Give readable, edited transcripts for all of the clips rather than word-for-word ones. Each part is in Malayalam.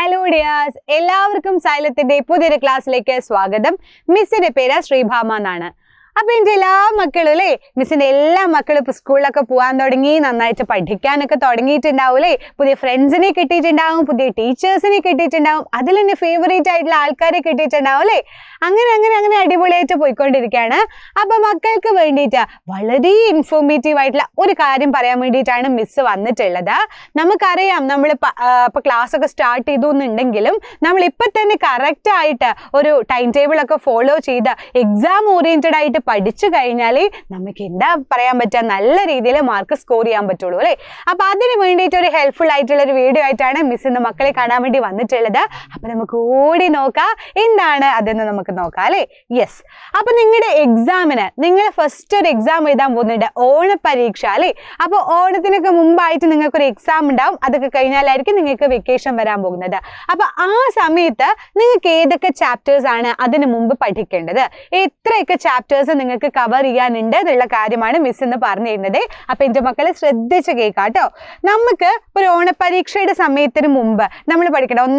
ഹലോ ഡിയേഴ്സ്, എല്ലാവർക്കും സൈലത്തിന്റെ പുതിയൊരു ക്ലാസ്സിലേക്ക് സ്വാഗതം. മിസ്സിന്റെ പേര് ശ്രീഭാമ എന്നാണ്. അപ്പൊ എന്റെ എല്ലാ മക്കളും അല്ലേ, മിസ്സിന്റെ എല്ലാ മക്കളും ഇപ്പൊ സ്കൂളിലൊക്കെ പോകാൻ തുടങ്ങി, നന്നായിട്ട് പഠിക്കാനൊക്കെ തുടങ്ങിയിട്ടുണ്ടാവും അല്ലേ. പുതിയ ഫ്രണ്ട്സിനെ കിട്ടിയിട്ടുണ്ടാവും, പുതിയ ടീച്ചേഴ്സിനെ കിട്ടിയിട്ടുണ്ടാവും, അതിൽ തന്നെ ഫേവറേറ്റ് ആയിട്ടുള്ള ആൾക്കാരെ കിട്ടിയിട്ടുണ്ടാവും അല്ലേ. അങ്ങനെ അങ്ങനെ അങ്ങനെ അടിപൊളിയായിട്ട് പോയിക്കൊണ്ടിരിക്കുകയാണ്. അപ്പൊ മക്കൾക്ക് വേണ്ടിയിട്ട് വളരെ ഇൻഫോർമേറ്റീവ് ആയിട്ടുള്ള ഒരു കാര്യം പറയാൻ വേണ്ടിയിട്ടാണ് മിസ് വന്നിട്ടുള്ളത്. നമുക്കറിയാം, നമ്മൾ ഇപ്പൊ ക്ലാസ് ഒക്കെ സ്റ്റാർട്ട് ചെയ്തു എന്നുണ്ടെങ്കിലും നമ്മൾ ഇപ്പൊ തന്നെ കറക്റ്റ് ആയിട്ട് ഒരു ടൈം ടേബിൾ ഒക്കെ ഫോളോ ചെയ്ത് എക്സാം ഓറിയന്റഡ് ആയിട്ട് പഠിച്ചു കഴിഞ്ഞാൽ നമുക്ക് എന്താ പറയാൻ പറ്റുക, നല്ല രീതിയിൽ മാർക്ക് സ്കോർ ചെയ്യാൻ പറ്റുള്ളൂ അല്ലേ. അപ്പൊ അതിന് വേണ്ടിയിട്ട് ഒരു ഹെൽപ്ഫുൾ ആയിട്ടുള്ള ഒരു വീഡിയോ ആയിട്ടാണ് മിസ് ഇന്ന് മക്കളെ കാണാൻ വേണ്ടി വന്നിട്ടുള്ളത്. അപ്പൊ നമുക്ക് ഓടി നോക്കാം എന്താണ് അതെന്ന് നമുക്ക് നോക്കാം അല്ലേ. യെസ്, അപ്പൊ നിങ്ങളുടെ എക്സാമിന് നിങ്ങൾ ഫസ്റ്റ് ഒരു എക്സാം എഴുതാൻ പോകുന്നുണ്ട്, ഓണപരീക്ഷ അല്ലേ. അപ്പൊ ഓണത്തിനൊക്കെ മുമ്പായിട്ട് നിങ്ങൾക്ക് ഒരു എക്സാം ഉണ്ടാവും, അതൊക്കെ കഴിഞ്ഞാലായിരിക്കും നിങ്ങൾക്ക് വെക്കേഷൻ വരാൻ പോകുന്നത്. അപ്പൊ ആ സമയത്ത് നിങ്ങൾക്ക് ഏതൊക്കെ ചാപ്റ്റേഴ്സ് ആണ് അതിന് മുമ്പ് പഠിക്കേണ്ടത്, എത്രയൊക്കെ ചാപ്റ്റേഴ്സ് നിങ്ങൾക്ക് കവർ ചെയ്യാനുണ്ട് എന്നുള്ള കാര്യമാണ് മിസ് എന്ന് പറഞ്ഞു തരുന്നത്. അപ്പൊ എന്റെ മക്കളെ ശ്രദ്ധിച്ച് കേൾക്കാട്ടോ. നമുക്ക് ഒരു ഓണപരീക്ഷയുടെ സമയത്തിന് മുമ്പ് നമ്മൾ പഠിക്കണം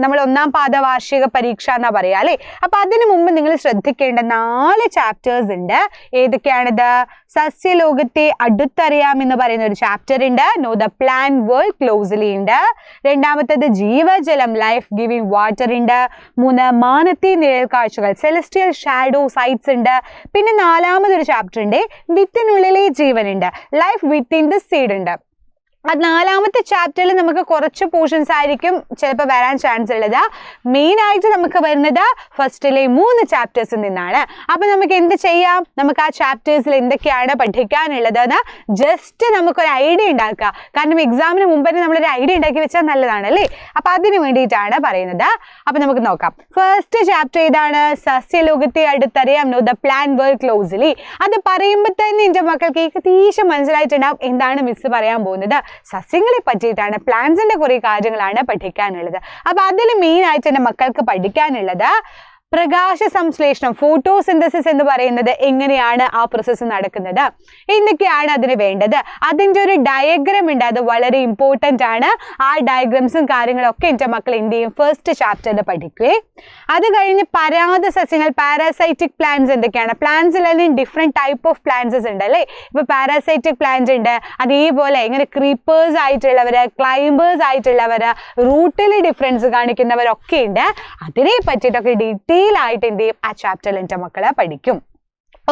നമ്മൾ ഒന്നാം പാദ വാർഷിക പരീക്ഷ എന്നാ പറയാ അല്ലെ. അപ്പൊ അതിനു മുമ്പ് നിങ്ങൾ ശ്രദ്ധിക്കേണ്ട 4 ചാപ്റ്റേഴ്സ് ഉണ്ട്. ഏതൊക്കെയാണിത്? സസ്യലോകത്തെ അടുത്തറിയാം എന്ന് പറയുന്ന ഒരു ചാപ്റ്റർ ഉണ്ട്, no the plant world closely ഉണ്ട്. രണ്ടാമത്തേത് ജീവജലം, ലൈഫ് ഗിവിംഗ് വാട്ടർ ഉണ്ട്. 3 മാനത്തെ നിഴൽ കാഴ്ചകൾ, സെലസ്റ്റിയൽ ഷാഡോ സൈറ്റ്സ് ഉണ്ട്. പിന്നെ 4ാമതൊരു ചാപ്റ്റർ ഉണ്ട്, വിത്തിനുള്ളിലെ ജീവനുണ്ട്, ലൈഫ് വിത്തിൻ ദ സീഡ് ഉണ്ട്. അത് 4ാമത്തെ ചാപ്റ്ററിൽ നമുക്ക് കുറച്ച് പോർഷൻസ് ആയിരിക്കും ചിലപ്പോൾ വരാൻ ചാൻസ് ഉള്ളത്. മെയിൻ ആയിട്ട് നമുക്ക് വരുന്നത് ഫസ്റ്റിലെ 3 ചാപ്റ്റേഴ്സിൽ നിന്നാണ്. അപ്പൊ നമുക്ക് എന്ത് ചെയ്യാം, നമുക്ക് ആ ചാപ്റ്റേഴ്സിൽ എന്തൊക്കെയാണ് പഠിക്കാനുള്ളതെന്ന് ജസ്റ്റ് നമുക്കൊരു ഐഡിയ ഉണ്ടാക്കുക. കാരണം എക്സാമിന് മുമ്പ് തന്നെ നമ്മളൊരു ഐഡിയ ഉണ്ടാക്കി വെച്ചാൽ നല്ലതാണ് അല്ലേ. അപ്പൊ അതിന് വേണ്ടിയിട്ടാണ് പറയുന്നത്. അപ്പൊ നമുക്ക് നോക്കാം. ഫസ്റ്റ് ചാപ്റ്റർ ഏതാണ്? സസ്യലോകത്തെ അടുത്തറിയാം, know the plant world closely. അത് പറയുമ്പോൾ തന്നെ എന്റെ മക്കൾക്ക് ഏകദേശം മനസ്സിലായിട്ടുണ്ടാവും എന്താണ് മിസ് പറയാൻ പോകുന്നത്. സസ്യങ്ങളെ പറ്റിയിട്ടാണ്, പ്ലാന്റ്സിന്റെ കുറെ കാര്യങ്ങളാണ് പഠിക്കാനുള്ളത്. അപ്പൊ അതിൽ മെയിൻ ആയിട്ട് എന്റെ മക്കൾക്ക് പഠിക്കാനുള്ളത് പ്രകാശ സംശ്ലേഷണം, ഫോട്ടോസിന്തസിസ് എന്ന് പറയുന്നത് എങ്ങനെയാണ് ആ പ്രോസസ്സ് നടക്കുന്നത്, എന്തൊക്കെയാണ് അതിന് വേണ്ടത്, അതിൻ്റെ ഒരു ഡയഗ്രാം ഉണ്ട്, അത് വളരെ ഇമ്പോർട്ടൻ്റ് ആണ്. ആ ഡയഗ്രാംസും കാര്യങ്ങളൊക്കെ എൻ്റെ മക്കൾ എന്ത് ചെയ്യും, ഫസ്റ്റ് ചാപ്റ്ററിൽ പഠിക്കുകയെ. അത് കഴിഞ്ഞ് പരാത സസ്യങ്ങൾ, പാരാസൈറ്റിക് പ്ലാന്റ്സ് എന്തൊക്കെയാണ്, പ്ലാന്റ്സിലെല്ലാം ഡിഫറെൻറ്റ് ടൈപ്പ് ഓഫ് പ്ലാന്റ്സ് ഉണ്ട് അല്ലേ. ഇപ്പോൾ പാരാസൈറ്റിക് പ്ലാന്റ് ഉണ്ട്, അതേപോലെ ഇങ്ങനെ ക്രീപ്പേഴ്സ് ആയിട്ടുള്ളവർ, ക്ലൈംബേഴ്സ് ആയിട്ടുള്ളവർ, റൂട്ടിൽ ഡിഫറൻസ് കാണിക്കുന്നവരൊക്കെ ഉണ്ട്. അതിനെ പറ്റിയിട്ടൊക്കെ ഡീറ്റെയിൽ ആയിട്ട് എന്ത് ചെയ്യും, ആ ചാപ്റ്ററിൽ എൻ്റെ മക്കളെ പഠിക്കും.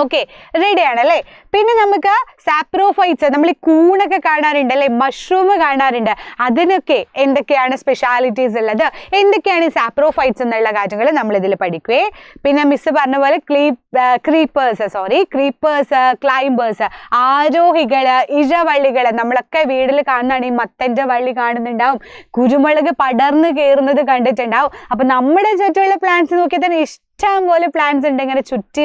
ഓക്കെ, റെഡി ആണല്ലേ. പിന്നെ നമുക്ക് സാപ്രോഫൈറ്റ്സ്, നമ്മൾ ഈ കൂണൊക്കെ കാണാറുണ്ട് അല്ലെ, മഷ്റൂം കാണാറുണ്ട്, അതിനൊക്കെ എന്തൊക്കെയാണ് സ്പെഷ്യാലിറ്റീസ് ഉള്ളത്, എന്തൊക്കെയാണ് ഈ സാപ്രോഫൈറ്റ്സ് എന്നുള്ള കാര്യങ്ങൾ നമ്മൾ ഇതിൽ പഠിക്കുകയെ. പിന്നെ മിസ് പറഞ്ഞ പോലെ ക്രീപ്പേഴ്സ്, ക്ലൈംബേഴ്സ്, ആരോഹികള്, ഇഴവള്ളികള്, നമ്മളൊക്കെ വീട്ടിൽ കാണുന്നതാണ്. ഈ മത്തന്റെ വള്ളി കാണുന്നുണ്ടാവും, കുരുമുളക് പടർന്ന് കയറുന്നത് കണ്ടിട്ടുണ്ടാവും. അപ്പൊ നമ്മുടെ ചുറ്റുമുള്ള പ്ലാന്റ്സ് നോക്കിയാൽ തന്നെ ഇഷ്ടം പോലെ പ്ലാന്റ്സ് ഉണ്ട്, ഇങ്ങനെ ചുറ്റി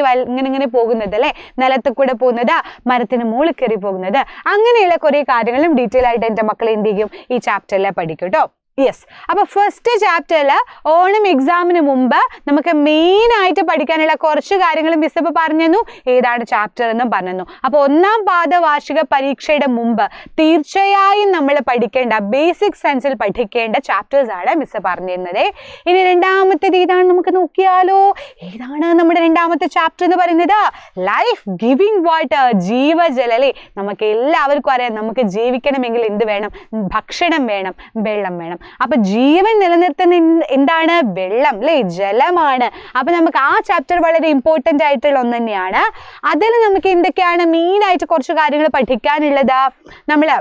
ഇങ്ങനെ പോകുന്നത് അല്ലെ, നിലത്ത് കൂടെ പോകുന്നത്, മരത്തിന് മുകളിൽ കയറി പോകുന്നത്, അങ്ങനെയുള്ള കുറെ കാര്യങ്ങളും ഡീറ്റെയിൽ ആയിട്ട് എൻ്റെ മക്കൾ എന്ത് ചെയ്യും, ഈ ചാപ്റ്ററിൽ പഠിക്കും കേട്ടോ. യെസ്, അപ്പൊ ഫസ്റ്റ് ചാപ്റ്ററിൽ ഓണം എക്സാമിന് മുമ്പ് നമുക്ക് മെയിൻ ആയിട്ട് പഠിക്കാനുള്ള കുറച്ച് കാര്യങ്ങൾ മിസ് ഇപ്പൊ പറഞ്ഞു തന്നു, ഏതാണ് ചാപ്റ്റർ എന്നും പറഞ്ഞു. അപ്പൊ ഒന്നാം പാദ വാർഷിക പരീക്ഷയുടെ മുമ്പ് തീർച്ചയായും നമ്മൾ പഠിക്കേണ്ട, ബേസിക് സെൻസിൽ പഠിക്കേണ്ട ചാപ്റ്റേഴ്സ് ആണ് മിസ് പറഞ്ഞു തരുന്നത്. ഇനി രണ്ടാമത്തേത് ഏതാണ് നമുക്ക് നോക്കിയാലോ. ഏതാണ് നമ്മുടെ രണ്ടാമത്തെ ചാപ്റ്റർ എന്ന് പറയുന്നത്? ലൈഫ് ഗിവിംഗ് വാട്ടർ, ജീവജലം അല്ലേ. നമുക്ക് എല്ലാവർക്കും അറിയാം, നമുക്ക് ജീവിക്കണമെങ്കിൽ എന്ത് വേണം, ഭക്ഷണം വേണം, വെള്ളം വേണം. അപ്പൊ ജീവൻ നിലനിർത്തുന്ന എന്താണ്? വെള്ളം അല്ലെ, ജലമാണ്. അപ്പൊ നമുക്ക് ആ ചാപ്റ്റർ വളരെ ഇമ്പോർട്ടന്റ് ആയിട്ടുള്ള ഒന്ന് തന്നെയാണ്. അതിൽ നമുക്ക് എന്തൊക്കെയാണ് മെയിൻ ആയിട്ട് കുറച്ച് കാര്യങ്ങൾ പഠിക്കാനുള്ളത്. നമ്മള്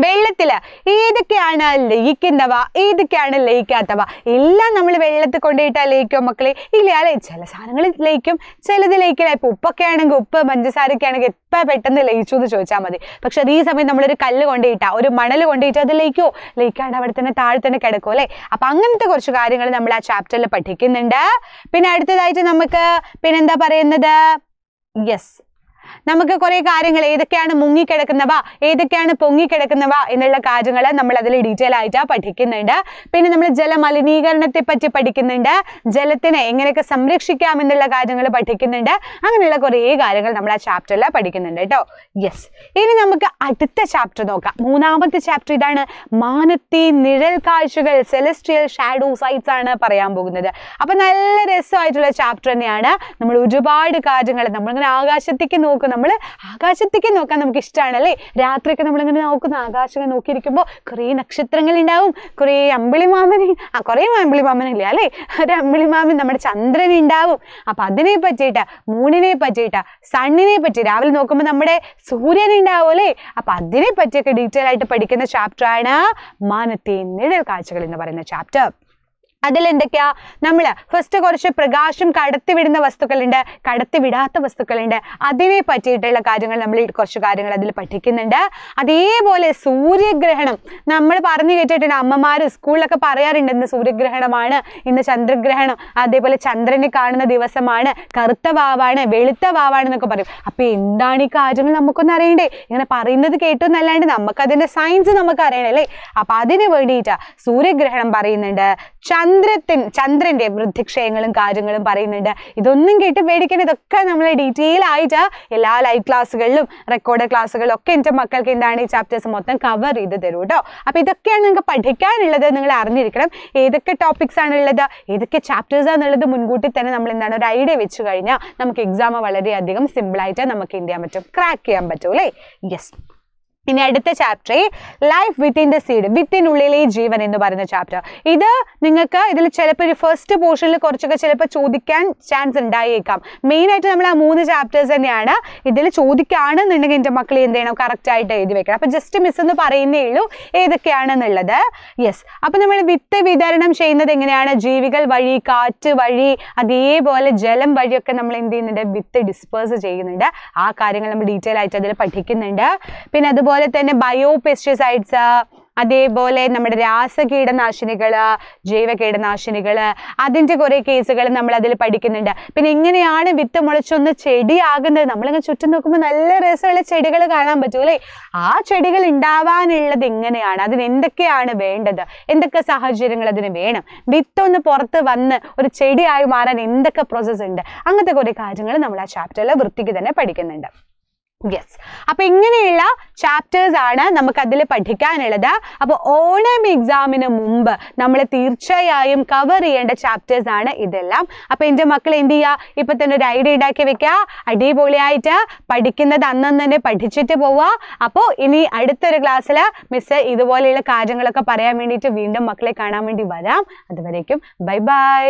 വെള്ളത്തില് ഏതൊക്കെയാണ് ലയിക്കുന്നവ, ഏതൊക്കെയാണ് ലയിക്കാത്തവ, എല്ലാം നമ്മൾ വെള്ളത്തിൽ കൊണ്ടുപോയിട്ടാ ലയിക്കോ മക്കളെ? ഇല്ല അല്ലെ. ചില സാധനങ്ങൾ ലയിക്കും, ചിലത് ലയിക്കില്ല. ഇപ്പൊ ഉപ്പൊക്കെ ആണെങ്കിൽ, ഉപ്പ് പഞ്ചസാരൊക്കെ ആണെങ്കിൽ എപ്പ പെട്ടെന്ന് ലയിച്ചു എന്ന് ചോദിച്ചാൽ മതി. പക്ഷെ അതേ സമയം നമ്മളൊരു കല്ല് കൊണ്ടുപോയിട്ടാ, ഒരു മണൽ കൊണ്ടുപോയിട്ട് അത് ലയിക്കോ? ലയിക്കാണ്ട് അവിടെ തന്നെ താഴെ തന്നെ കിടക്കും അല്ലെ. അപ്പൊ അങ്ങനത്തെ കുറച്ച് കാര്യങ്ങൾ നമ്മൾ ആ ചാപ്റ്ററിൽ പഠിക്കുന്നുണ്ട്. പിന്നെ അടുത്തതായിട്ട് നമുക്ക് പിന്നെന്താ പറയുന്നത്? യെസ്, നമുക്ക് കുറെ കാര്യങ്ങൾ ഏതൊക്കെയാണ് മുങ്ങിക്കിടക്കുന്നവ ഏതൊക്കെയാണ് പൊങ്ങിക്കിടക്കുന്നവ എന്നുള്ള കാര്യങ്ങൾ നമ്മൾ അതിൽ ഡീറ്റെയിൽ ആയിട്ട് പഠിക്കുന്നുണ്ട്. പിന്നെ നമ്മൾ ജലമലിനീകരണത്തെ പറ്റി പഠിക്കുന്നുണ്ട്, ജലത്തിനെ എങ്ങനെയൊക്കെ സംരക്ഷിക്കാം എന്നുള്ള കാര്യങ്ങൾ പഠിക്കുന്നുണ്ട്. അങ്ങനെയുള്ള കുറേ കാര്യങ്ങൾ നമ്മൾ ആ ചാപ്റ്ററിൽ പഠിക്കുന്നുണ്ട് കേട്ടോ. യെസ്, ഇനി നമുക്ക് അടുത്ത ചാപ്റ്റർ നോക്കാം. മൂന്നാമത്തെ ചാപ്റ്റർ ഇതാണ്, മാനത്തെ നിഴൽ കാഴ്ചകൾ, സെലസ്ട്രിയൽ ഷാഡോ സൈറ്റ്സ് ആണ് പറയാൻ പോകുന്നത്. അപ്പൊ നല്ല രസമായിട്ടുള്ള ചാപ്റ്റർ തന്നെയാണ്. നമ്മൾ ഒരുപാട് കാര്യങ്ങൾ നമ്മളിങ്ങനെ ആകാശത്തേക്ക് നോക്കും. നമ്മൾ ആകാശത്തേക്ക് നോക്കാൻ നമുക്ക് ഇഷ്ടമാണല്ലേ. രാത്രിയൊക്കെ നമ്മളിങ്ങനെ നോക്കുന്ന ആകാശം നോക്കിയിരിക്കുമ്പോൾ കുറേ നക്ഷത്രങ്ങൾ ഉണ്ടാവും, കുറേ അമ്പിളിമാമൻ, കുറേ അമ്പിളിമാമനില്ല അല്ലേ, ഒരു അമ്പിളിമാമൻ നമ്മുടെ ചന്ദ്രൻ ഉണ്ടാവും. അപ്പൊ അതിനെ പറ്റിയിട്ട്, മൂണിനെ പറ്റിയിട്ട്, സണ്ണിനെ പറ്റി, രാവിലെ നോക്കുമ്പോൾ നമ്മുടെ സൂര്യൻ ഉണ്ടാവും അല്ലേ. അപ്പൊ അതിനെ പറ്റിയൊക്കെ ഡീറ്റെയിൽ ആയിട്ട് പഠിക്കുന്ന ചാപ്റ്റർ ആണ് മാനത്തെ നിഴൽ കാഴ്ചകൾ എന്ന് പറയുന്ന ചാപ്റ്റർ. അതിലെന്തൊക്കെയാ, നമ്മൾ ഫസ്റ്റ് കുറച്ച് പ്രകാശം കടത്തിവിടുന്ന വസ്തുക്കളുണ്ട്, കടത്തിവിടാത്ത വസ്തുക്കളുണ്ട്. അതിനെ പറ്റിയിട്ടുള്ള കാര്യങ്ങൾ നമ്മൾ കുറച്ച് കാര്യങ്ങൾ അതിൽ പഠിക്കുന്നുണ്ട്. അതേപോലെ സൂര്യഗ്രഹണം നമ്മൾ പറഞ്ഞു കേട്ടിട്ടുണ്ട്, അമ്മമാർ സ്കൂളിലൊക്കെ പറയാറുണ്ട് ഇന്ന് സൂര്യഗ്രഹണമാണ്, ഇന്ന് ചന്ദ്രഗ്രഹണം, അതേപോലെ ചന്ദ്രനെ കാണുന്ന ദിവസമാണ്, കറുത്ത വാവാണ്, വെളുത്ത വാവാണ് എന്നൊക്കെ പറയും. അപ്പൊ എന്താണ് ഈ കാര്യങ്ങൾ നമുക്കൊന്നും അറിയണ്ടേ? ഇങ്ങനെ പറയുന്നത് കേട്ടൊന്നല്ലാണ്ട് നമുക്കതിന്റെ സയൻസ് നമുക്ക് അറിയണല്ലേ. അപ്പൊ അതിന് വേണ്ടിയിട്ടാ സൂര്യഗ്രഹണം പറയുന്നുണ്ട്. ചന്ദ്രന്റെ വൃദ്ധിക്ഷയങ്ങളും കാര്യങ്ങളും പറയുന്നുണ്ട്. ഇതൊന്നും കേട്ട് പേടിക്കേണ്ട, ഇതൊക്കെ നമ്മൾ ഡീറ്റെയിൽ ആയിട്ട് എല്ലാ ലൈവ് ക്ലാസ്സുകളിലും റെക്കോർഡ് ക്ലാസ്സുകളിലും ഒക്കെ എൻ്റെ മക്കൾക്ക് എന്താണ് ഈ ചാപ്റ്റേഴ്സ് മൊത്തം കവർ ചെയ്ത് തരും കേട്ടോ. അപ്പൊ ഇതൊക്കെയാണ് നിങ്ങൾക്ക് പഠിക്കാനുള്ളത്, നിങ്ങൾ അറിഞ്ഞിരിക്കണം. ഏതൊക്കെ ടോപ്പിക്സ് ആണുള്ളത്, ഏതൊക്കെ ചാപ്റ്റേഴ്സ് ആണുള്ളത് മുൻകൂട്ടി തന്നെ നമ്മൾ എന്താണ് ഒരു ഐഡിയ വെച്ച് കഴിഞ്ഞാൽ നമുക്ക് എക്സാം വളരെയധികം സിമ്പിളായിട്ട് നമുക്ക് എന്ത് ചെയ്യാൻ പറ്റും, ക്രാക്ക് ചെയ്യാൻ പറ്റും അല്ലേ. യെസ്, ഇനി അടുത്ത chapter life within the seed, വിത്തിനുള്ളിലെ ജീവൻ എന്ന് പറയുന്ന ചാപ്റ്റർ. ഇത് നിങ്ങൾക്ക് ഇതിൽ ചിലപ്പോൾ ഒരു ഫസ്റ്റ് പോർഷനിൽ കുറച്ചൊക്കെ ചിലപ്പോൾ ചോദിക്കാൻ ചാൻസ് ഉണ്ടായേക്കാം. മെയിൻ ആയിട്ട് നമ്മൾ ആ 3 ചാപ്റ്റേഴ്സ് തന്നെയാണ് ഇതിൽ ചോദിക്കുകയാണെന്നുണ്ടെങ്കിൽ എൻ്റെ മക്കൾ എന്ത് ചെയ്യണം, കറക്റ്റ് ആയിട്ട് എഴുതി വെക്കണം. അപ്പൊ ജസ്റ്റ് മിസ് എന്ന് പറയുന്നേ ഉള്ളൂ ഏതൊക്കെയാണെന്നുള്ളത്. യെസ്, അപ്പൊ നമ്മൾ വിത്ത് വിതരണം ചെയ്യുന്നത് എങ്ങനെയാണ്, ജീവികൾ വഴി, കാറ്റ് വഴി, അതേപോലെ ജലം വഴിയൊക്കെ നമ്മൾ എന്ത് ചെയ്യുന്നുണ്ട്, വിത്ത് ഡിസ്പേഴ്സ് ചെയ്യുന്നുണ്ട്. ആ കാര്യങ്ങൾ നമ്മൾ ഡീറ്റെയിൽ ആയിട്ട് അതിൽ പഠിക്കുന്നുണ്ട്. പിന്നെ അതുപോലെ തന്നെ ബയോ പെസ്റ്റിസൈഡ്സ്, അതേപോലെ നമ്മുടെ രാസകീടനാശിനികള്, ജൈവ കീടനാശിനികള്, അതിൻ്റെ കുറെ കേസുകൾ നമ്മൾ അതിൽ പഠിക്കുന്നുണ്ട്. പിന്നെ എങ്ങനെയാണ് വിത്ത് മുളച്ചൊന്ന് ചെടിയാകുന്നത്, നമ്മളിങ്ങനെ ചുറ്റും നോക്കുമ്പോൾ നല്ല രസമുള്ള ചെടികൾ കാണാൻ പറ്റൂലേ. ആ ചെടികൾ ഉണ്ടാവാനുള്ളത് എങ്ങനെയാണ്, അതിന് എന്തൊക്കെയാണ് വേണ്ടത്, എന്തൊക്കെ സാഹചര്യങ്ങൾ അതിന് വേണം, വിത്തൊന്ന് പുറത്ത് വന്ന് ഒരു ചെടിയായി മാറാൻ എന്തൊക്കെ പ്രോസസ്സ് ഉണ്ട്, അങ്ങനത്തെ കുറെ കാര്യങ്ങൾ നമ്മൾ ആ ചാപ്റ്ററിൽ വൃത്തിക്ക് തന്നെ പഠിക്കുന്നുണ്ട്. യെസ്, അപ്പൊ ഇങ്ങനെയുള്ള ചാപ്റ്റേഴ്സ് ആണ് നമുക്ക് അതിൽ പഠിക്കാനുള്ളത്. അപ്പൊ ഓണം എക്സാമിന് മുമ്പ് നമ്മൾ തീർച്ചയായും കവർ ചെയ്യേണ്ട ചാപ്റ്റേഴ്സ് ആണ് ഇതെല്ലാം. അപ്പൊ എൻ്റെ മക്കൾ എന്ത് ചെയ്യുക, ഇപ്പൊ തന്നെ ഒരു ഐഡിയ ഉണ്ടാക്കി വെക്കുക, അടിപൊളിയായിട്ട് പഠിക്കുന്നത് അന്നന്ന് തന്നെ പഠിച്ചിട്ട് പോവുക. അപ്പോൾ ഇനി അടുത്തൊരു ക്ലാസ്സിൽ മിസ് ഇതുപോലെയുള്ള കാര്യങ്ങളൊക്കെ പറയാൻ വേണ്ടിയിട്ട് വീണ്ടും മക്കളെ കാണാൻ വേണ്ടി വരാം. അതുവരേക്കും ബൈ ബൈ.